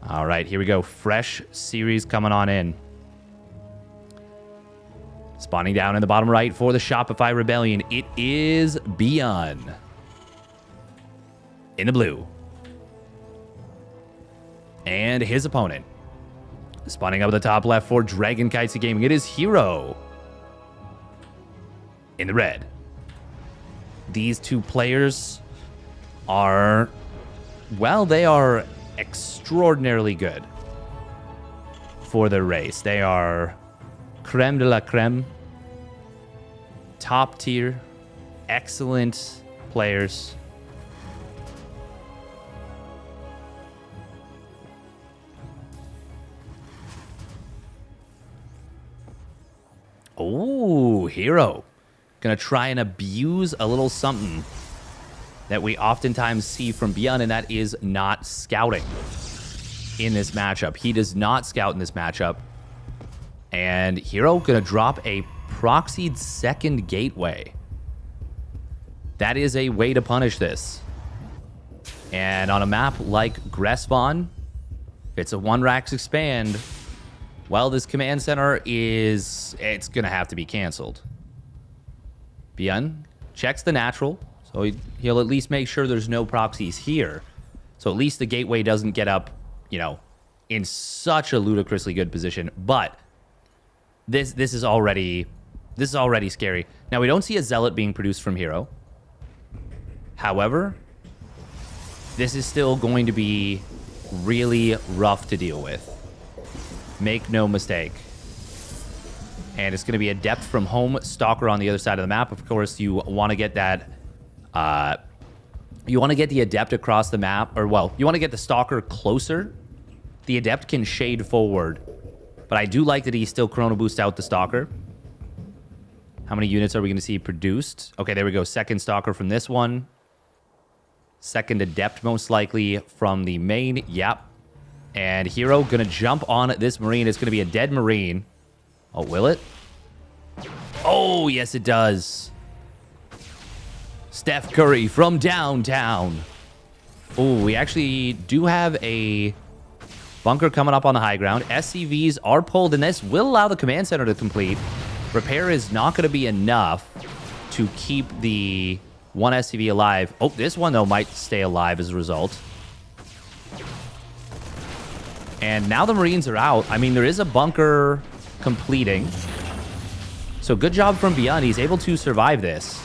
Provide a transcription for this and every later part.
All right, here we go. Fresh series coming on in. Spawning down in the bottom right for the Shopify Rebellion. It is ByuN. In the blue. And his opponent. Spawning up at the top left for Dragon Kitesu Gaming. It is herO. In the red. These two players are, well, they are extraordinarily good for their race. They are creme de la creme, top tier, excellent players. Oh, herO. Gonna try and abuse a little something that we oftentimes see from ByuN, and that is not scouting in this matchup. He does not scout in this matchup. And herO gonna drop a proxied second gateway. That is a way to punish this. And on a map like Gressvon, it's a 1-Rax expand. Well, this command center it's gonna have to be canceled. ByuN checks the natural, so he'll at least make sure there's no proxies here. So at least the gateway doesn't get up, you know, in such a ludicrously good position. But this is already scary. Now, we don't see a Zealot being produced from herO. However, this is still going to be really rough to deal with. Make no mistake. And it's going to be a depth from home Stalker on the other side of the map. Of course, you want to get that. You want to get the Adept across the map. Or, well, you want to get the Stalker closer. The Adept can shade forward. But I do like that he still Chrono Boost out the Stalker. How many units are we going to see produced? Okay, there we go. Second Stalker from this one. Second Adept, most likely, from the main. Yep. And herO going to jump on this Marine. It's going to be a dead Marine. Oh, will it? Oh, yes, it does. Steph Curry from downtown. Oh, we actually do have a bunker coming up on the high ground. SCVs are pulled, and this will allow the command center to complete. Repair is not going to be enough to keep the one SCV alive. Oh, this one, though, might stay alive as a result. And now the Marines are out. I mean, there is a bunker completing. So good job from ByuN. He's able to survive this.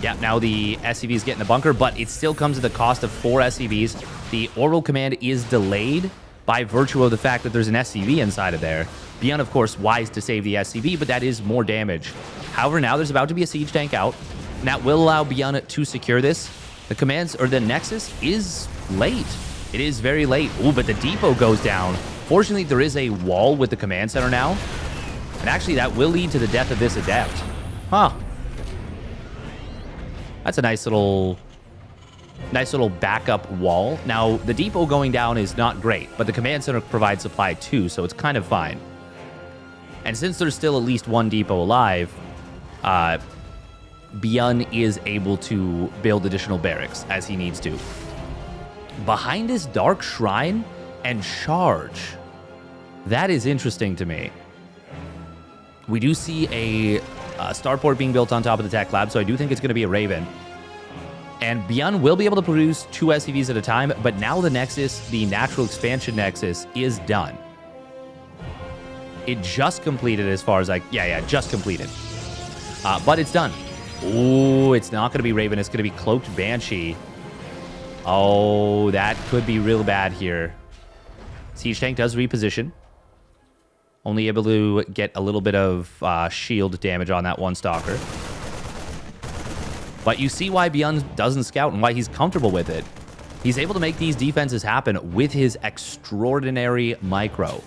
Yeah, now the SCVs get in the bunker, but it still comes at the cost of 4 SCVs. The orbital command is delayed by virtue of the fact that there's an SCV inside of there. ByuN, of course, wise to save the SCV, but that is more damage. However, now there's about to be a siege tank out, and that will allow ByuN to secure this. The commands, or the Nexus, is late. It is very late. Ooh, but the depot goes down. Fortunately, there is a wall with the command center now. And actually, that will lead to the death of this Adept. Huh. That's a nice little backup wall. Now, the depot going down is not great, but the command center provides supply too, so it's kind of fine. And since there's still at least one depot alive, ByuN is able to build additional barracks as he needs to. Behind his Dark Shrine and Charge. That is interesting to me. We do see a starport being built on top of the tech lab, so I do think it's going to be a Raven. And ByuN will be able to produce 2 SCVs at a time, but now the Nexus, the natural expansion Nexus, is done. It just completed as far as just completed. But it's done. Ooh, it's not going to be Raven. It's going to be Cloaked Banshee. Oh, that could be real bad here. Siege Tank does reposition. Only able to get a little bit of shield damage on that one Stalker. But you see why ByuN doesn't scout and why he's comfortable with it. He's able to make these defenses happen with his extraordinary micro.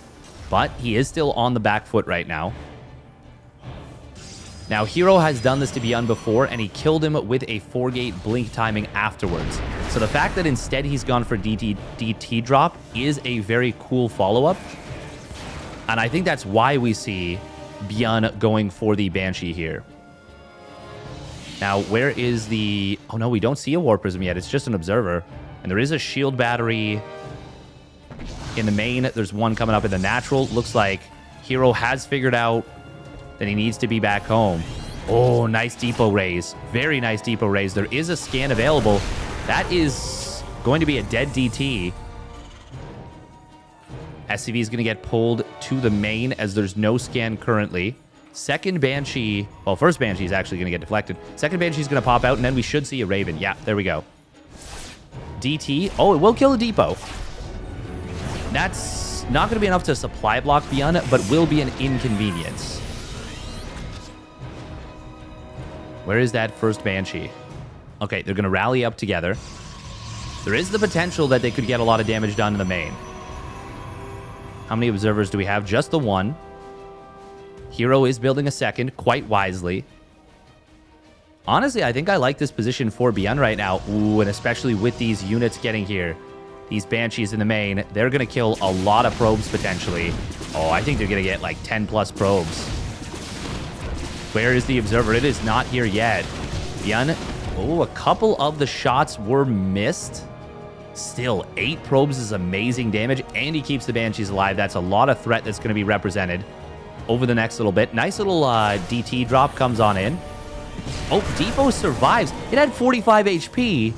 But he is still on the back foot right now. Now, herO has done this to ByuN before, and he killed him with a 4-gate blink timing afterwards. So the fact that instead he's gone for DT drop is a very cool follow-up. And I think that's why we see ByuN going for the Banshee here. Now, where is the... Oh, no, we don't see a War Prism yet. It's just an Observer. And there is a shield battery in the main. There's one coming up in the natural. Looks like herO has figured out that he needs to be back home. Oh, nice depot raise. Very nice depot raise. There is a scan available. That is going to be a dead DT. SCV is going to get pulled to the main as there's no scan currently. Second Banshee, well, first Banshee is actually going to get deflected. Second Banshee is going to pop out, and then we should see a Raven. Yeah, there we go. DT. Oh, it will kill a depot. That's not going to be enough to supply block ByuN, but will be an inconvenience. Where is that first Banshee? Okay, they're going to rally up together. There is the potential that they could get a lot of damage done in the main. How many observers do we have? Just the one. herO is building a second quite wisely. Honestly, I think I like this position for ByuN right now. Ooh, and especially with these units getting here. These Banshees in the main, they're going to kill a lot of probes potentially. Oh, I think they're going to get like 10 plus probes. Where is the observer? It is not here yet. ByuN, oh, a couple of the shots were missed. Still, 8 probes is amazing damage, and he keeps the Banshees alive. That's a lot of threat that's going to be represented over the next little bit. Nice little DT drop comes on in. Oh, Depot survives. It had 45 HP.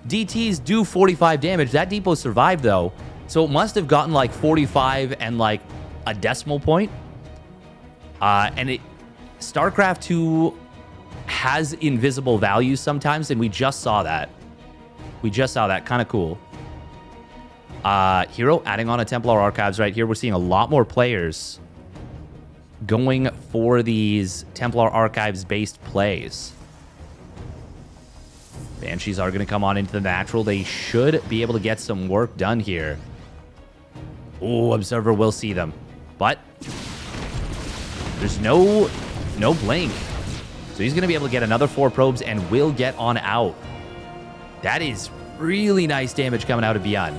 DTs do 45 damage. That Depot survived, though. So it must have gotten like 45 and like a decimal point. StarCraft 2 has invisible values sometimes, and we just saw that. We just saw that. Kind of cool. herO adding on a Templar Archives right here. We're seeing a lot more players going for these Templar Archives-based plays. Banshees are going to come on into the natural. They should be able to get some work done here. Oh, Observer will see them. But there's no blink. So he's going to be able to get another 4 probes and will get on out. That is really nice damage coming out of ByuN.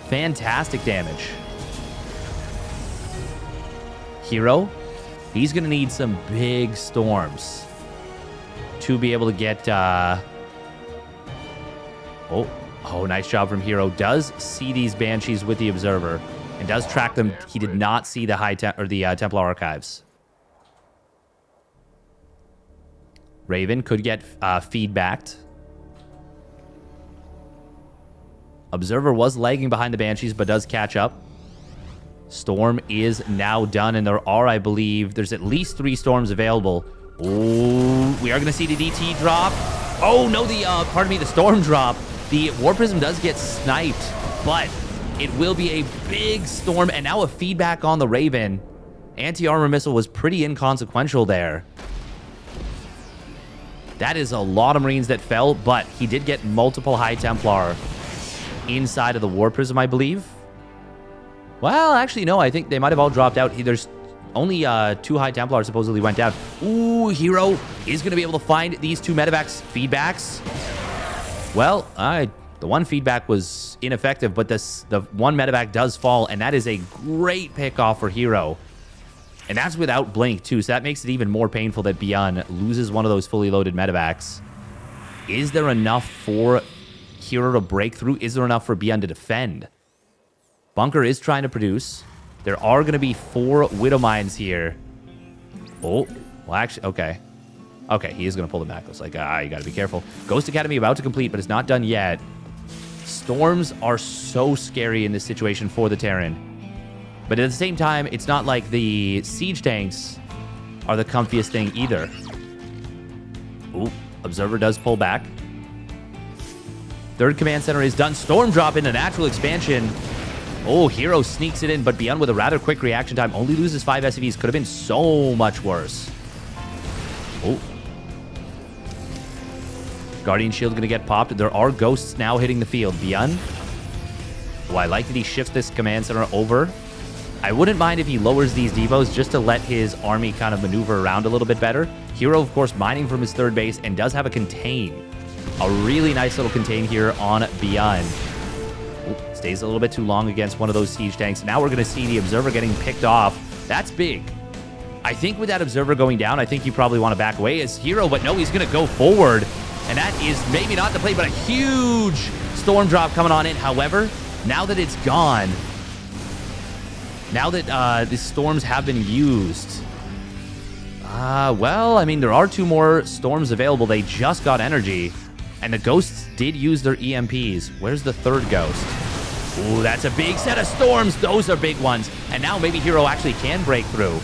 Fantastic damage. herO, he's going to need some big storms to be able to get... Oh, nice job from herO. Does see these Banshees with the Observer and does track them. He did not see the Templar Archives. Raven could get feedbacked. Observer was lagging behind the Banshees, but does catch up. Storm is now done, and there are, I believe, there's at least 3 storms available. Oh, we are going to see the DT drop. Oh, no, the storm drop. The War Prism does get sniped, but it will be a big storm, and now a feedback on the Raven. Anti-armor missile was pretty inconsequential there. That is a lot of Marines that fell, but he did get multiple High Templar inside of the War Prism, I believe. Well, actually, no. I think they might have all dropped out. There's only 2 High Templars supposedly went down. Ooh, herO is going to be able to find these 2 medevacs feedbacks. Well, the one feedback was ineffective, but the one medevac does fall, and that is a great pickoff for herO. And that's without blink, too, so that makes it even more painful that ByuN loses one of those fully loaded medevacs. Is there enough for herO to break through? Is there enough for ByuN to defend? Bunker is trying to produce. There are going to be 4 Widow Mines here. Oh, well, actually, okay. Okay, he is going to pull them back. It's like, you got to be careful. Ghost Academy about to complete, but it's not done yet. Storms are so scary in this situation for the Terran. But at the same time, it's not like the siege tanks are the comfiest thing either. Ooh, Observer does pull back. 3rd command center is done. Storm drop into natural expansion. Oh, herO sneaks it in, but ByuN with a rather quick reaction time. Only loses 5 SCVs. Could have been so much worse. Oh. Guardian Shield going to get popped. There are ghosts now hitting the field. ByuN. Oh, I like that he shifts this command center over. I wouldn't mind if he lowers these depots just to let his army kind of maneuver around a little bit better. herO, of course, mining from his 3rd base and does have a contain. A really nice little contain here on ByuN. Oh, stays a little bit too long against one of those siege tanks. Now we're going to see the Observer getting picked off. That's big. I think with that Observer going down, I think you probably want to back away as herO, but no, he's going to go forward. And that is maybe not the play, but a huge storm drop coming on in. However, Now that it's gone, now that the storms have been used, well, I mean, there are 2 more storms available. They just got energy, and the ghosts did use their EMPs. Where's the 3rd ghost? Ooh, that's a big set of storms. Those are big ones. And now maybe herO actually can break through.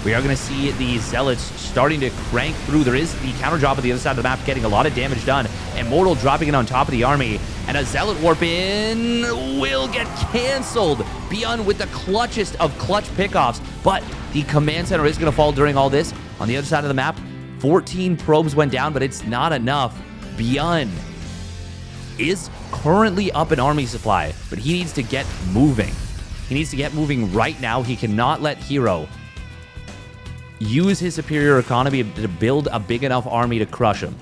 We are going to see the Zealots starting to crank through. There is the counter drop at the other side of the map getting a lot of damage done. Immortal dropping it on top of the army. And a Zealot warp in will get canceled. ByuN with the clutchest of clutch pickoffs. But the command center is going to fall during all this. On the other side of the map, 14 probes went down, but it's not enough. ByuN is currently up an army supply, but he needs to get moving. He needs to get moving right now. He cannot let herO use his superior economy to build a big enough army to crush him.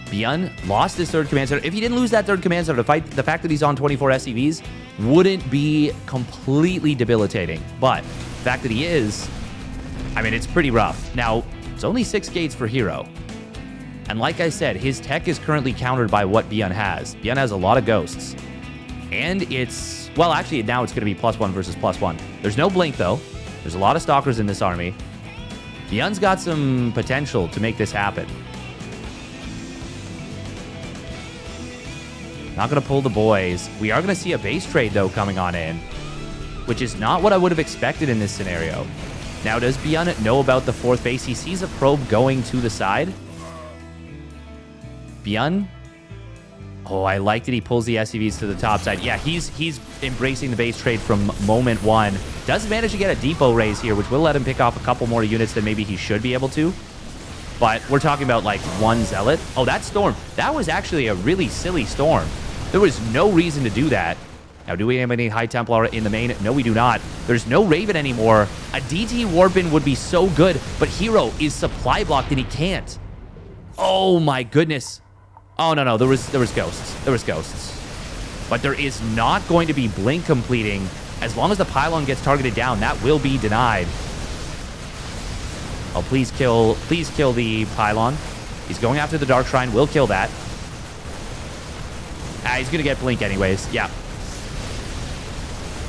ByuN lost his 3rd command center. If he didn't lose that 3rd command center to fight, the fact that he's on 24 SCVs wouldn't be completely debilitating. But the fact that he is, I mean, it's pretty rough. Now, it's only 6 gates for herO. And like I said, his tech is currently countered by what ByuN has. ByuN has a lot of ghosts. And it's, well, actually, now it's going to be +1 versus +1. There's no blink, though. There's a lot of stalkers in this army. ByuN's got some potential to make this happen. Not going to pull the boys. We are going to see a base trade, though, coming on in, which is not what I would have expected in this scenario. Now, does ByuN know about the 4th base? He sees a probe going to the side. ByuN? Oh, I like that he pulls the SCVs to the top side. Yeah, he's embracing the base trade from moment 1. Does manage to get a depot raise here, which will let him pick off a couple more units than maybe he should be able to. But we're talking about, like, 1 Zealot. Oh, that storm. That was actually a really silly storm. There was no reason to do that. Now, do we have any High Templar in the main? No, we do not. There's no Raven anymore. A DT Warpin would be so good, but herO is supply blocked and he can't. Oh, my goodness. Oh, no, there was ghosts. There was ghosts. But there is not going to be blink completing. As long as the pylon gets targeted down, that will be denied. Oh, please kill the pylon. He's going after the Dark Shrine. We'll kill that. He's going to get blink anyways. Yeah.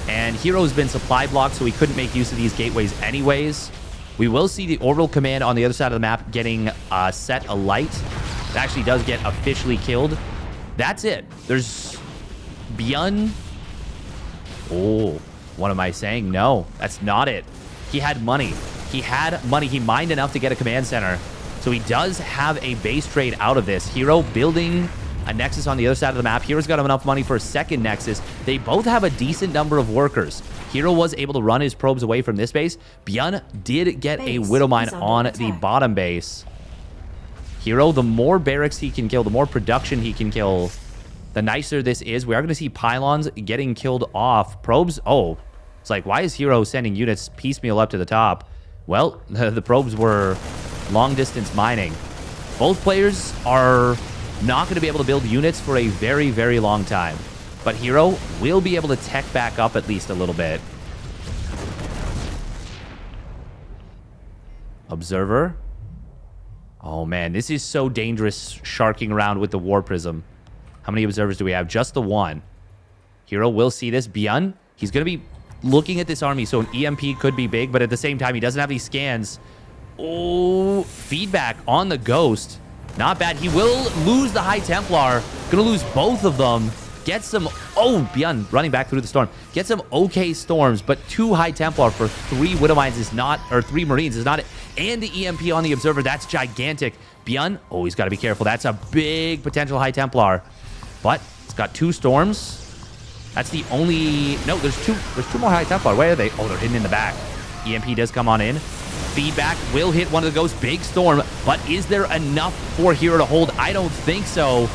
And herO's been supply blocked, so he couldn't make use of these gateways anyways. We will see the orbital command on the other side of the map getting set alight. It actually does get officially killed. That's it. There's ByuN. Oh, what am I saying? No, that's not it. He had money. He had money. He mined enough to get a command center. So he does have a base trade out of this. herO building a Nexus on the other side of the map. herO's got enough money for a 2nd Nexus. They both have a decent number of workers. herO was able to run his probes away from this base. ByuN did get a Widowmine on the bottom base. herO, the more barracks he can kill, the more production he can kill, the nicer this is. We are going to see pylons getting killed off. Probes, oh, it's like, why is herO sending units piecemeal up to the top? Well, the probes were long-distance mining. Both players are not going to be able to build units for a very, very long time. But herO will be able to tech back up at least a little bit. Observer. Oh, man, this is so dangerous, sharking around with the War Prism. How many observers do we have? Just the 1. herO will see this. ByuN, he's going to be looking at this army, so an EMP could be big, but at the same time, he doesn't have these scans. Oh, feedback on the Ghost. Not bad. He will lose the High Templar. Going to lose both of them. Get some... Oh, ByuN running back through the storm. Get some okay storms, but 2 High Templar for 3 Widowmines is not... Or 3 Marines is not it. And the EMP on the Observer. That's gigantic. ByuN, oh, he's got to be careful. That's a big potential High Templar. But it's got 2 storms. That's the only... No, there's two more High Templar. Where are they? Oh, they're hidden in the back. EMP does come on in. Feedback will hit one of the Ghosts. Big storm. But is there enough for herO to hold? I don't think so.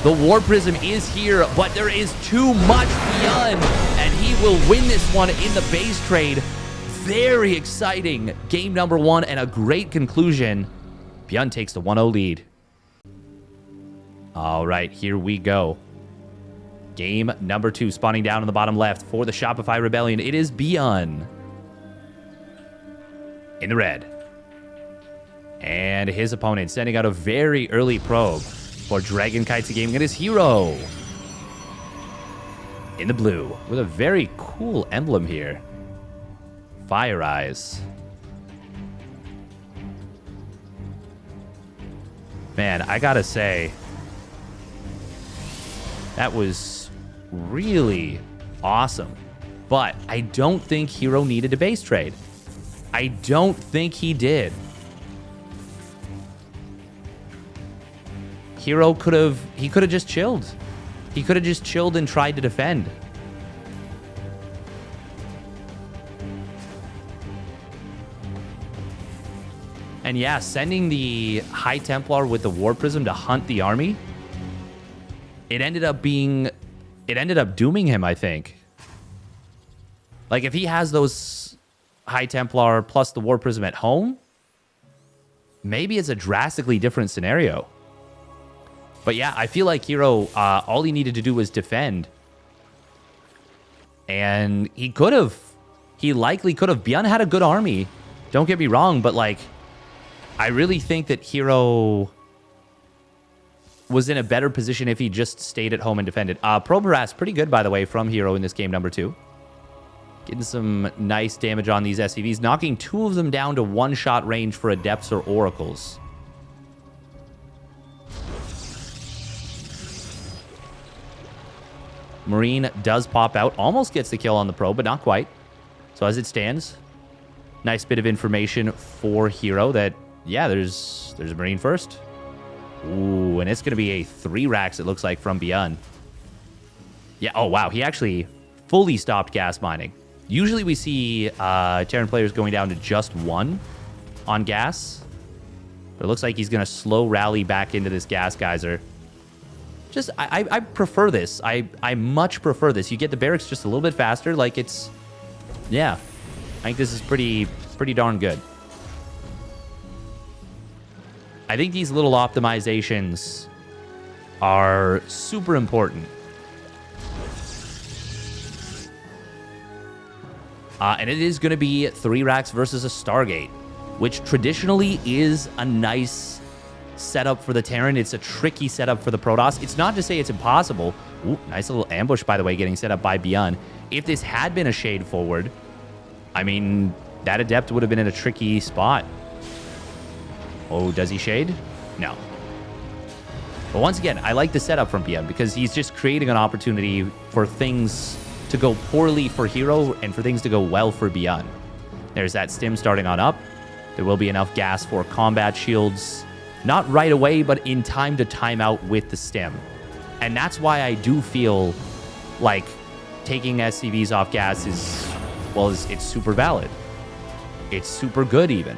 The War Prism is here, but there is too much ByuN, and he will win this one in the base trade. Very exciting game number 1 and a great conclusion. ByuN takes the 1-0 lead. All right, here we go. Game number 2, spawning down on the bottom left for the Shopify Rebellion. It is ByuN in the red. And his opponent sending out a very early probe for Dragon Kites a game. It is herO. in the blue with a very cool emblem here. Fire eyes. Man, I gotta say, that was really awesome. But I don't think herO needed a base trade. I don't think he did. herO could have just chilled. He could have just chilled and tried to defend. And yeah, sending the High Templar with the War Prism to hunt the army, it ended up dooming him, I think. Like, if he has those High Templar plus the War Prism at home, maybe it's a drastically different scenario. But yeah, I feel like herO, all he needed to do was defend. And he could have. He likely could have. ByuN had a good army. Don't get me wrong, but like, I really think that herO was in a better position if he just stayed at home and defended. Protoss pretty good, by the way, from herO in this game number 2. Getting some nice damage on these SCVs, knocking 2 of them down to one-shot range for Adepts or Oracles. Marine does pop out, almost gets the kill on the probe, but not quite. So as it stands, nice bit of information for herO that, yeah, there's a Marine first. Ooh, and it's going to be a 3 racks, it looks like, from ByuN. Yeah, oh wow, he actually fully stopped gas mining. Usually we see Terran players going down to just 1 on gas. But it looks like he's going to slow rally back into this gas geyser. Just, I prefer this. I much prefer this. You get the barracks just a little bit faster. Like, it's, yeah. I think this is pretty darn good. I think these little optimizations are super important. And it is going to be 3 racks versus a Stargate, which traditionally is a nice setup for the Terran. It's a tricky setup for the Protoss. It's not to say it's impossible. Ooh, nice little ambush, by the way, getting set up by ByuN. If this had been a shade forward, I mean, that Adept would have been in a tricky spot. Oh, does he shade? No. But once again, I like the setup from ByuN because he's just creating an opportunity for things to go poorly for herO and for things to go well for ByuN. There's that stim starting on up. There will be enough gas for combat shields. Not right away, but in time to time out with the stim. And that's why I do feel like taking SCVs off gas is, well, it's super valid. It's super good even.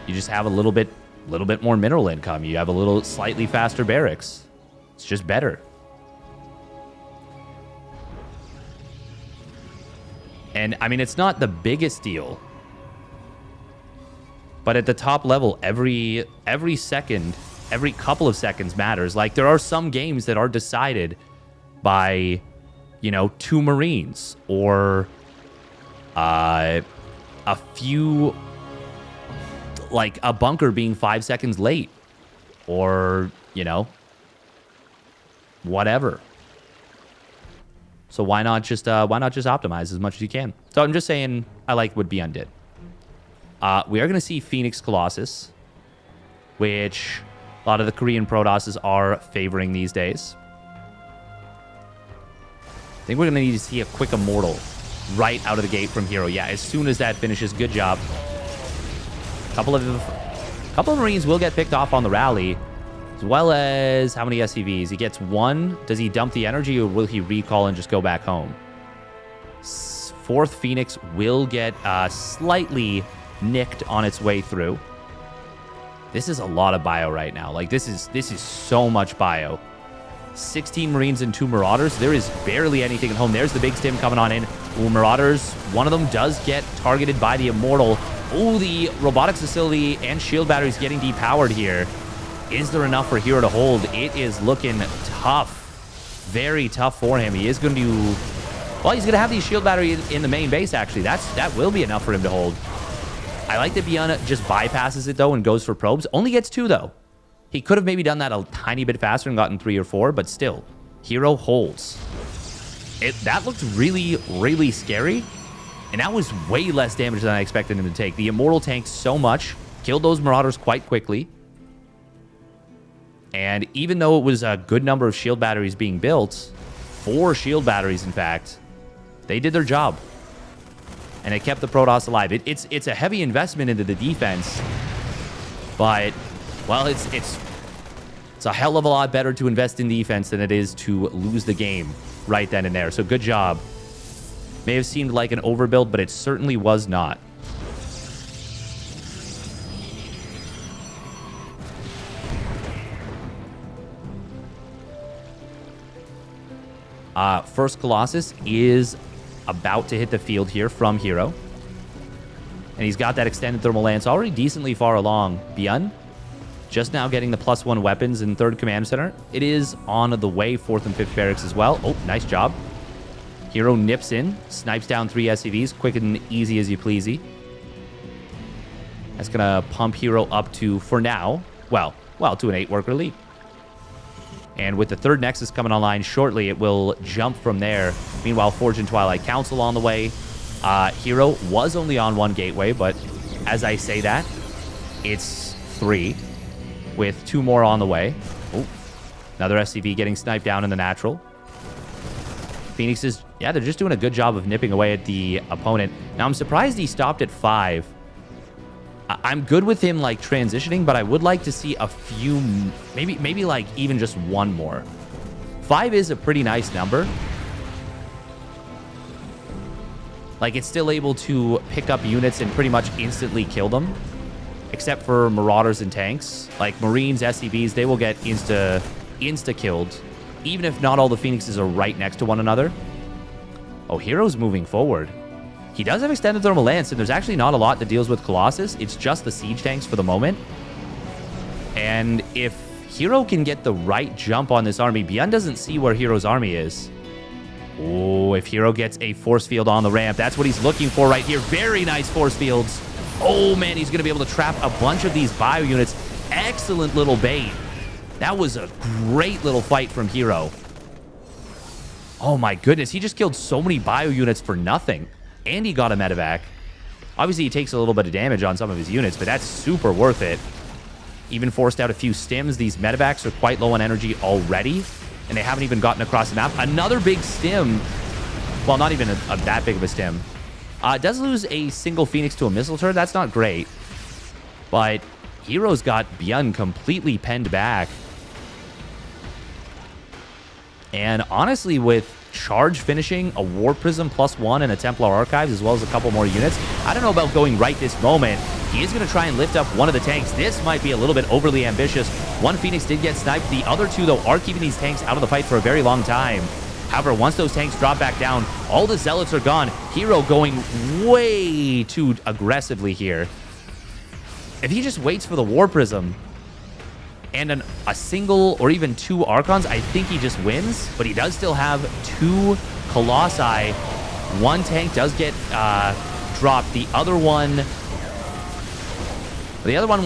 You just have a little bit more mineral income. You have a little slightly faster barracks. It's just better. And I mean, it's not the biggest deal. But at the top level, every second, every couple of seconds matters. Like, there are some games that are decided by, you know, 2 Marines or a few, like a bunker being 5 seconds late or, you know, whatever. So why not just optimize as much as you can? So I'm just saying I like what ByuN did. We are going to see Phoenix Colossus, which a lot of the Korean Protosses are favoring these days. I think we're going to need to see a quick Immortal right out of the gate from herO. Yeah, as soon as that finishes, good job. A couple of Marines will get picked off on the rally, as well as how many SCVs? He gets 1. Does he dump the energy, or will he recall and just go back home? 4th Phoenix will get slightly nicked on its way through. This is a lot of bio right now. Like, this is so much bio. 16 Marines and 2 Marauders. There is barely anything at home. There's the big stim coming on in. Ooh, Marauders, one of them does get targeted by the Immortal. Oh, the robotics facility and shield batteries getting depowered here. Is there enough for herO to hold? It is looking tough. Very tough for him. He is going to... Well, he's going to have these shield batteries in the main base, actually. That will be enough for him to hold. I like that ByuN just bypasses it, though, and goes for probes. Only gets 2, though. He could have maybe done that a tiny bit faster and gotten 3 or 4, but still. herO holds. That looked really, really scary. And that was way less damage than I expected him to take. The Immortal tanked so much, killed those Marauders quite quickly. And even though it was a good number of shield batteries being built, 4 shield batteries, in fact, they did their job. And it kept the Protoss alive. It's a heavy investment into the defense. But, well, it's a hell of a lot better to invest in defense than it is to lose the game right then and there. So good job. May have seemed like an overbuild, but it certainly was not. First Colossus is about to hit the field here from herO. And he's got that extended thermal lance already decently far along. ByuN just now getting the +1 weapons in 3rd command center. It is on the way, 4th and 5th barracks as well. Oh, nice job. herO nips in, snipes down 3 SCVs, quick and easy as you pleasy. That's gonna pump herO up to, for now, well, to an 8 worker lead. And with the 3rd Nexus coming online shortly, it will jump from there. Meanwhile, Forge and Twilight Council on the way. herO was only on 1 gateway, but as I say that, it's 3, with 2 more on the way. Oh, another SCV getting sniped down in the natural. Phoenixes, yeah, they're just doing a good job of nipping away at the opponent. Now, I'm surprised he stopped at 5. I'm good with him, like, transitioning, but I would like to see a few, maybe like, even just 1 more. 5 is a pretty nice number. Like, it's still able to pick up units and pretty much instantly kill them. Except for Marauders and tanks. Like, Marines, SCVs, they will get insta-killed. Even if not all the Phoenixes are right next to one another. Oh, herO's moving forward. He does have extended thermal lance, and there's actually not a lot that deals with Colossus. It's just the siege tanks for the moment. And if herO can get the right jump on this army, ByuN doesn't see where herO's army is. Oh, if herO gets a force field on the ramp, that's what he's looking for right here. Very nice force fields. Oh, man, he's going to be able to trap a bunch of these bio units. Excellent little bait. That was a great little fight from herO. Oh, my goodness. He just killed so many bio units for nothing. And he got a medevac. Obviously, he takes a little bit of damage on some of his units, but that's super worth it. Even forced out a few stims. These medevacs are quite low on energy already, and they haven't even gotten across the map. Another big stim. Well, not even that big of a stim. Does lose a single Phoenix to a missile turret. That's not great. But herO's got ByuN completely penned back. And honestly, with Charge finishing, a War Prism +1, and a Templar Archives, as well as a couple more units, I don't know about going right this moment. He is going to try and lift up one of the tanks. This might be a little bit overly ambitious. 1 Phoenix did get sniped. The other 2, though, are keeping these tanks out of the fight for a very long time. However, once those tanks drop back down, all the Zealots are gone. herO going way too aggressively here. If he just waits for the War Prism and a single or even 2 Archons, I think he just wins. But he does still have 2 Colossi. 1 tank does get dropped. The other one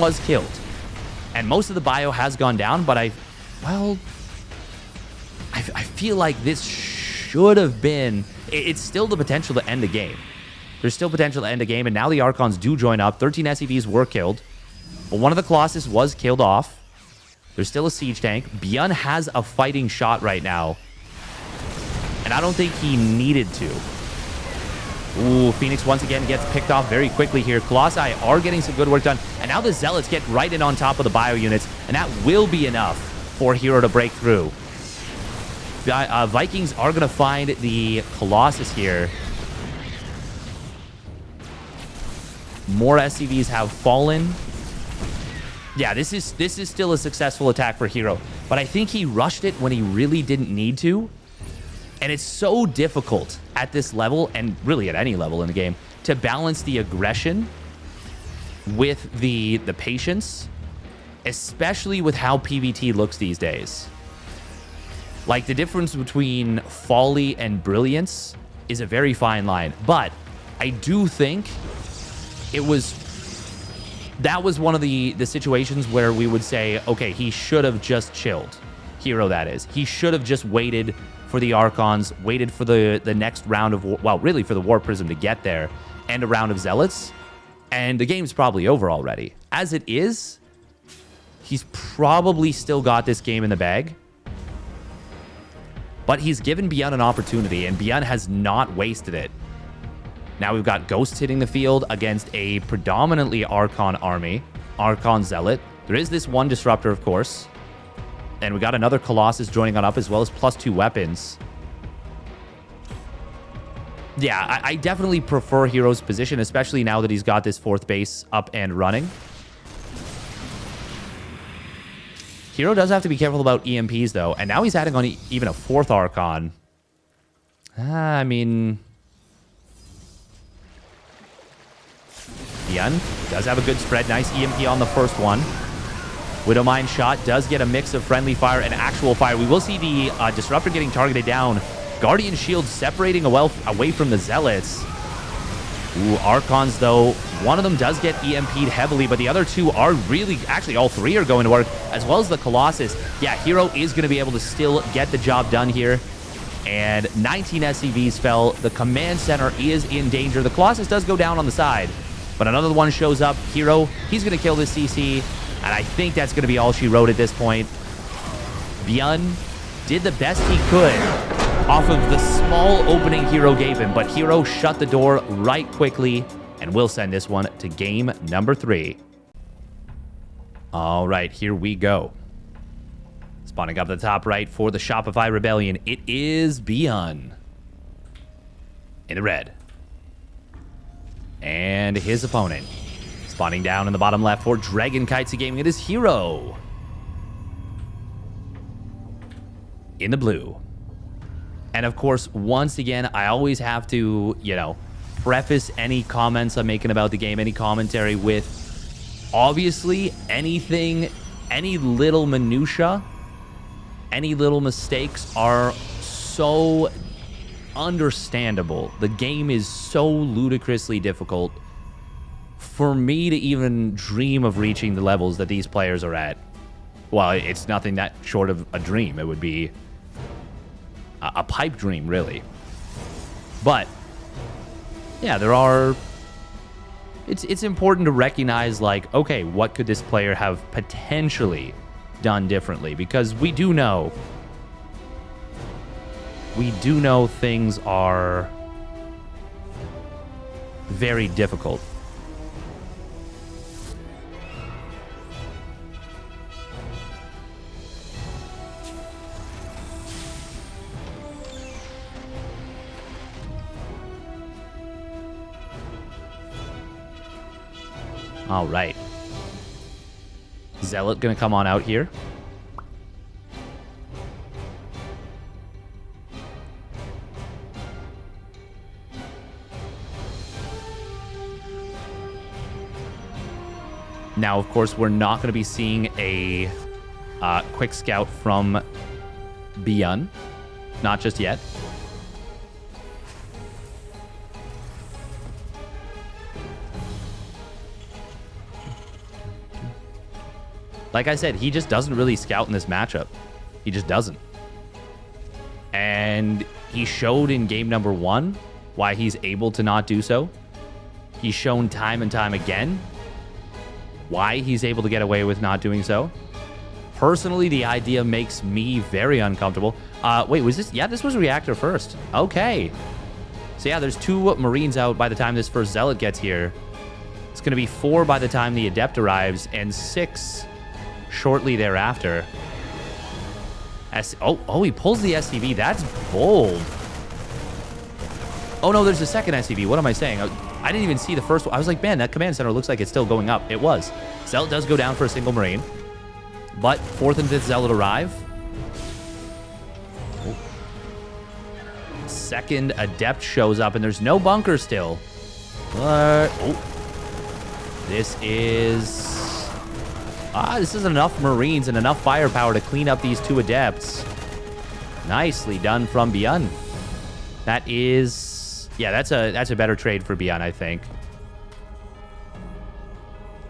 was killed. And most of the bio has gone down, but I feel like this should have been... It's still the potential to end the game. There's still potential to end the game, and now the Archons do join up. 13 SCVs were killed. But one of the Colossus was killed off. There's still a siege tank. ByuN has a fighting shot right now. And I don't think he needed to. Ooh, Phoenix once again gets picked off very quickly here. Colossi are getting some good work done. And now the Zealots get right in on top of the bio units. And that will be enough for herO to break through. Vikings are going to find the Colossus here. More SCVs have fallen. Yeah, this is still a successful attack for herO. But I think he rushed it when he really didn't need to. And it's so difficult at this level, and really at any level in the game, to balance the aggression with the patience, especially with how PvT looks these days. Like, the difference between folly and brilliance is a very fine line. But I do think that was one of the situations where we would say, okay, he should have just chilled. herO, that is. He should have just waited for the Archons, waited for the next round of, well, really for the War Prism to get there, and a round of Zealots, and the game's probably over already. As it is, he's probably still got this game in the bag, but he's given ByuN an opportunity, and ByuN has not wasted it. Now we've got Ghosts hitting the field against a predominantly Archon army, Archon Zealot. There is this one Disruptor, of course. And we got another Colossus joining on up, as well as +2 weapons. Yeah, I definitely prefer herO's position, especially now that he's got this 4th base up and running. herO does have to be careful about EMPs, though. And now he's adding on even a 4th Archon. I mean... ByuN does have a good spread. Nice EMP on the first one. Widowmine shot does get a mix of friendly fire and actual fire. We will see the Disruptor getting targeted down. Guardian Shield separating away from the Zealots. Ooh, Archons, though, one of them does get EMP'd heavily, but the other two are really... Actually, all 3 are going to work, as well as the Colossus. Yeah, herO is going to be able to still get the job done here. And 19 SCVs fell. The command center is in danger. The Colossus does go down on the side, but another one shows up. herO, he's going to kill this CC. And I think that's going to be all she wrote at this point. ByuN did the best he could off of the small opening herO gave him, but herO shut the door right quickly, and we'll send this one to game number 3. All right, here we go. Spawning up the top right for the Shopify Rebellion, it is ByuN in the red. And his opponent. Spawning down in the bottom left for Dragon Kitesy Gaming, it is herO in the blue. And of course, once again, I always have to, you know, preface any comments I'm making about the game, any commentary with, obviously, anything, any little minutia, any little mistakes are so understandable. The game is so ludicrously difficult for me to even dream of reaching the levels that these players are at. Well, it's nothing that short of a dream. It would be a pipe dream, really. But yeah, there are... It's important to recognize, like, okay, what could this player have potentially done differently? Because we do know things are very difficult. All right. Zealot gonna come on out here. Now, of course, we're not going to be seeing a quick scout from ByuN. Not just yet. Like I said, he just doesn't really scout in this matchup. He just doesn't. And he showed in game number 1 why he's able to not do so. He's shown time and time again why he's able to get away with not doing so. Personally, the idea makes me very uncomfortable. Wait, was this? Yeah, this was Reactor first. Okay. So yeah, there's 2 Marines out by the time this first Zealot gets here. It's going to be 4 by the time the Adept arrives, and 6 shortly thereafter. Oh, he pulls the SCV. That's bold. Oh, no, there's a second SCV. What am I saying? I didn't even see the first one. I was like, man, that command center looks like it's still going up. It was. Zealot does go down for a single Marine. But 4th and 5th Zealot arrive. Oh. Second Adept shows up, and there's no bunker still. But, this is enough Marines and enough firepower to clean up these 2 Adepts. Nicely done from ByuN. That is... Yeah, that's a better trade for ByuN, I think.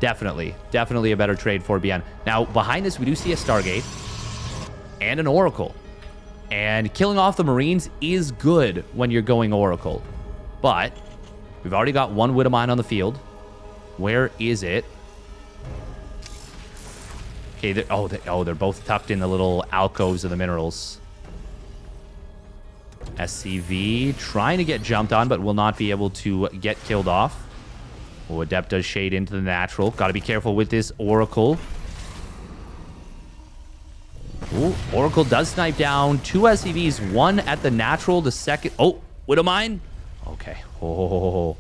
Definitely a better trade for ByuN. Now, behind this, we do see a Stargate. and an Oracle. And killing off the Marines is good when you're going Oracle. But we've already got one Widowmine on the field. Where is it? Okay, they're both tucked in the little alcoves of the minerals. SCV trying to get jumped on, but will not be able to get killed off. Oh, Adept does shade into the natural. Got to be careful with this Oracle. Ooh, Oracle does snipe down 2 SCVs, 1 at the natural, the second... Oh, Widowmine. Okay. Oh,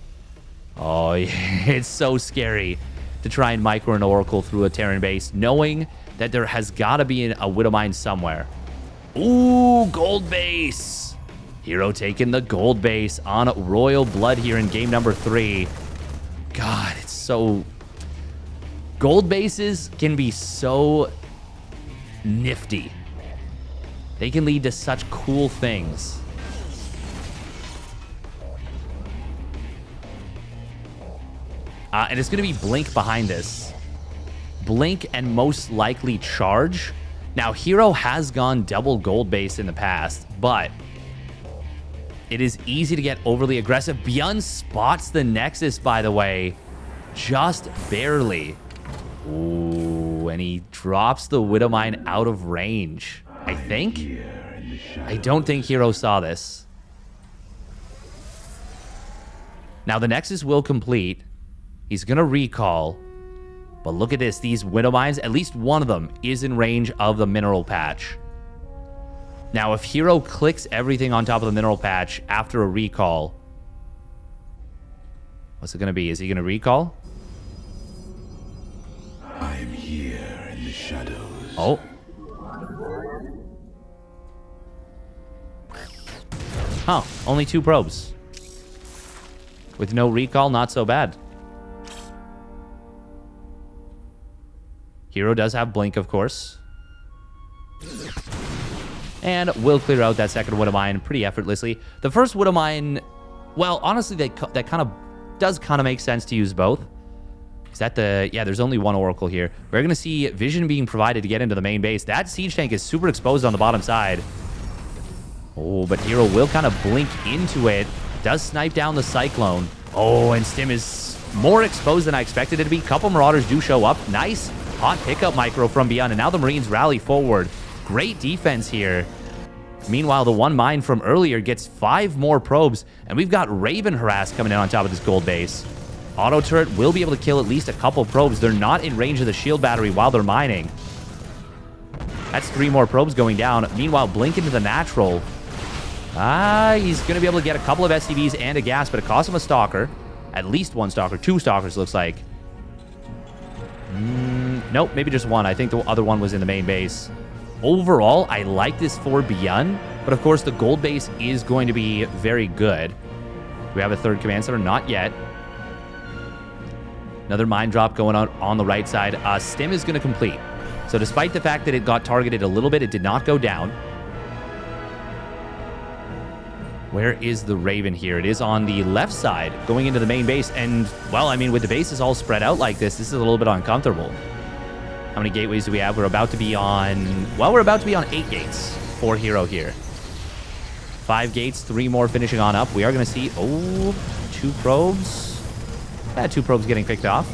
yeah. It's so scary to try and micro an Oracle through a Terran base, knowing that there has got to be a Widowmine somewhere. Ooh, gold base. herO taking the gold base on Royal Blood here in game number 3. God, it's so... Gold bases can be so nifty. They can lead to such cool things. And it's going to be Blink behind this. Blink and most likely Charge. Now, herO has gone double gold base in the past, but it is easy to get overly aggressive. ByuN spots the Nexus, by the way, just barely. Ooh, and he drops the Widowmine out of range, I think. I don't think herO saw this. Now, the Nexus will complete. He's going to recall. But look at this. These Widowmines, at least one of them is in range of the mineral patch. Now, if herO clicks everything on top of the mineral patch after a recall, what's it going to be? Is he going to recall? I am here in the shadows. Oh. Huh. Only 2 probes. With no recall, not so bad. herO does have Blink, of course. And will clear out that second Widowmine pretty effortlessly. The first Widowmine, well, honestly, that kind of does kind of make sense to use both. Is that the... Yeah, there's only one Oracle here. We're going to see vision being provided to get into the main base. That siege tank is super exposed on the bottom side. Oh, but herO will kind of blink into it. Does snipe down the Cyclone. Oh, and Stim is more exposed than I expected it to be. Couple Marauders do show up. Nice hot pickup micro from ByuN. And now the Marines rally forward. Great defense here. Meanwhile, the one mine from earlier gets 5 more probes. And we've got Raven Harass coming in on top of this gold base. Auto turret will be able to kill at least a couple probes. They're not in range of the shield battery while they're mining. That's 3 more probes going down. Meanwhile, Blink into the natural. He's going to be able to get a couple of SCVs and a gas, but it costs him a Stalker. At least 1 Stalker. 2 Stalkers, looks like. Nope, maybe just 1. I think the other one was in the main base. Overall, I like this for ByuN, but of course, the gold base is going to be very good. Do we have a 3rd command center? Not yet. Another mine drop going on the right side. Stim is going to complete. So despite the fact that it got targeted a little bit, it did not go down. Where is the Raven here? It is on the left side, going into the main base. And, well, I mean, with the bases all spread out like this is a little bit uncomfortable. How many gateways do we have? We're about to be on... Well, we're about to be on 8 gates for herO here. 5 gates, 3 more finishing on up. We are going to see... Oh, 2 probes. 2 probes getting picked off.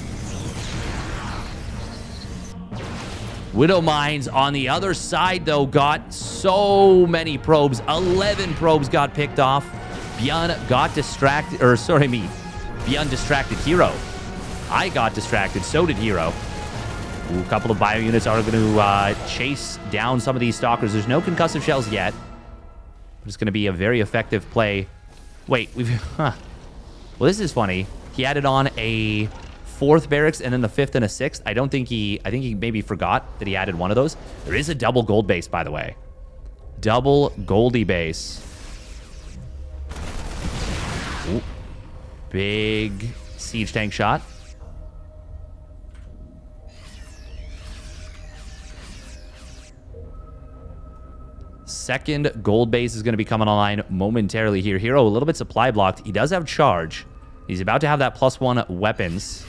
Widowmines on the other side, though, got so many probes. 11 probes got picked off. ByuN got distracted, or sorry, ByuN distracted herO. I got distracted, so did herO. Ooh, a couple of bio units are going to chase down some of these stalkers. There's no concussive shells yet. But it's going to be a very effective play. Wait, Well, this is funny. He added on a 4th barracks and then the 5th and a 6th. I think he maybe forgot that he added one of those. There is a double gold base, by the way. Double Goldie base. Ooh. Big siege tank shot. Second gold base is going to be coming online momentarily here. herO a little bit supply blocked. He does have charge. He's about to have that +1 weapons.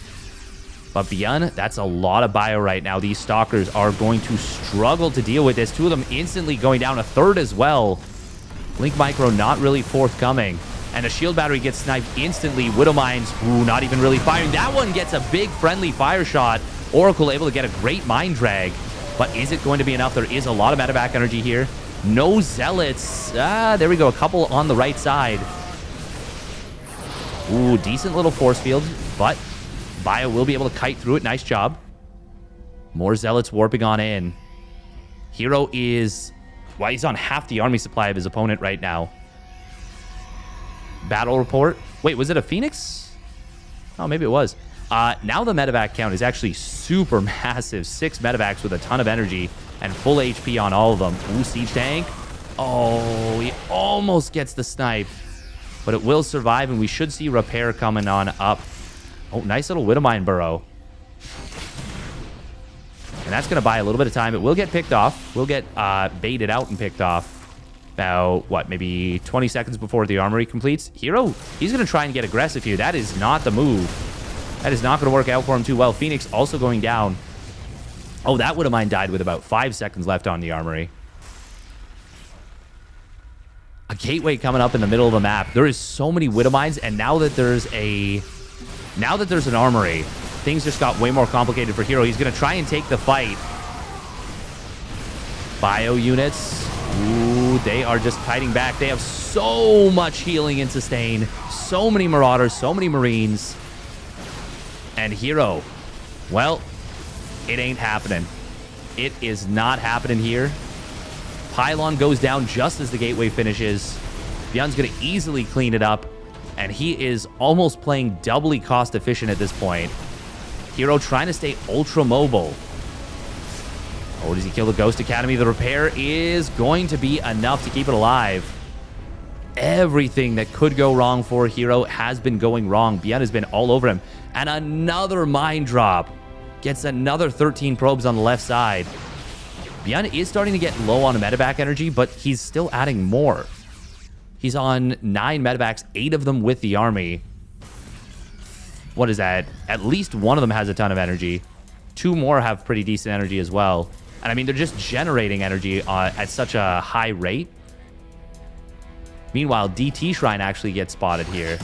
But ByuN, that's a lot of bio right now. These Stalkers are going to struggle to deal with this. 2 of them instantly going down, a 3rd as well. Blink Micro not really forthcoming. And a shield battery gets sniped instantly. Widow Mines, ooh, not even really firing. That one gets a big friendly fire shot. Oracle able to get a great Mind Drag. But is it going to be enough? There is a lot of medevac energy here. No Zealots. There we go. A couple on the right side. Ooh, decent little force field. But Bio will be able to kite through it. Nice job. More Zealots warping on in. herO is... well, he's on half the army supply of his opponent right now. Battle report. Wait, was it a Phoenix? Oh, maybe it was. Now the medevac count is actually super massive. 6 medevacs with a ton of energy and full HP on all of them. Ooh, siege tank. Oh, he almost gets the snipe. But it will survive, and we should see repair coming on up. Oh, nice little Widowmine burrow. And that's going to buy a little bit of time. It will get picked off. We'll get baited out and picked off. About, what, maybe 20 seconds before the armory completes. herO, he's going to try and get aggressive here. That is not the move. That is not going to work out for him too well. Phoenix also going down. Oh, that Widowmine died with about 5 seconds left on the armory. A gateway coming up in the middle of the map. There is so many Widowmines, and now that there's an armory, things just got way more complicated for herO. He's going to try and take the fight. Bio units. Ooh, they are just kiting back. They have so much healing and sustain. So many Marauders, so many Marines. And herO, well, it ain't happening. It is not happening here. Pylon goes down just as the gateway finishes. ByuN's going to easily clean it up. And he is almost playing doubly cost efficient at this point. herO trying to stay ultra mobile. Oh, does he kill the Ghost Academy? The repair is going to be enough to keep it alive. Everything that could go wrong for herO has been going wrong. ByuN has been all over him. And another mine drop. Gets another 13 probes on the left side. ByuN is starting to get low on medevac energy, but he's still adding more. He's on 9 medevacs, 8 of them with the army. What is that? At least one of them has a ton of energy. 2 more have pretty decent energy as well. And I mean, they're just generating energy at such a high rate. Meanwhile, DT Shrine actually gets spotted here.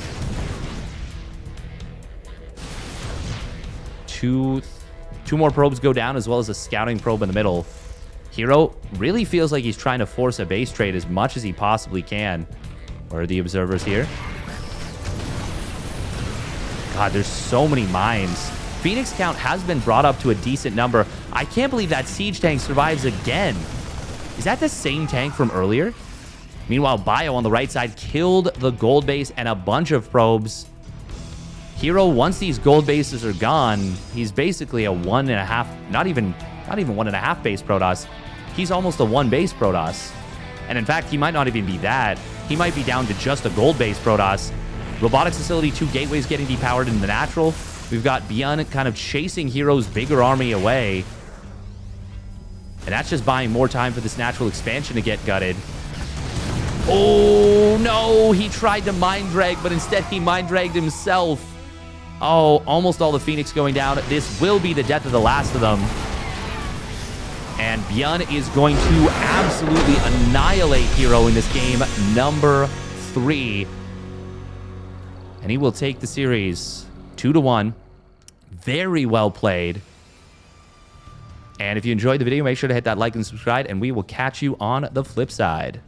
2 more probes go down, as well as a scouting probe in the middle. herO really feels like he's trying to force a base trade as much as he possibly can. Where are the observers here? God, there's so many mines. Phoenix count has been brought up to a decent number. I can't believe that siege tank survives again. Is that the same tank from earlier? Meanwhile, Bio on the right side killed the gold base and a bunch of probes. herO, once these gold bases are gone, he's basically a 1.5, not even 1.5 base Protoss. He's almost a 1 base Protoss. And in fact, he might not even be that. He might be down to just a gold base Protoss. Robotics Facility, 2 gateways getting depowered in the natural. We've got ByuN kind of chasing herO's bigger army away. And that's just buying more time for this natural expansion to get gutted. Oh, no. He tried to mind drag, but instead he mind dragged himself. Oh, almost all the Phoenix going down. This will be the death of the last of them. And ByuN is going to absolutely annihilate herO in this game, number 3. And he will take the series 2-1. Very well played. And if you enjoyed the video, make sure to hit that like and subscribe, and we will catch you on the flip side.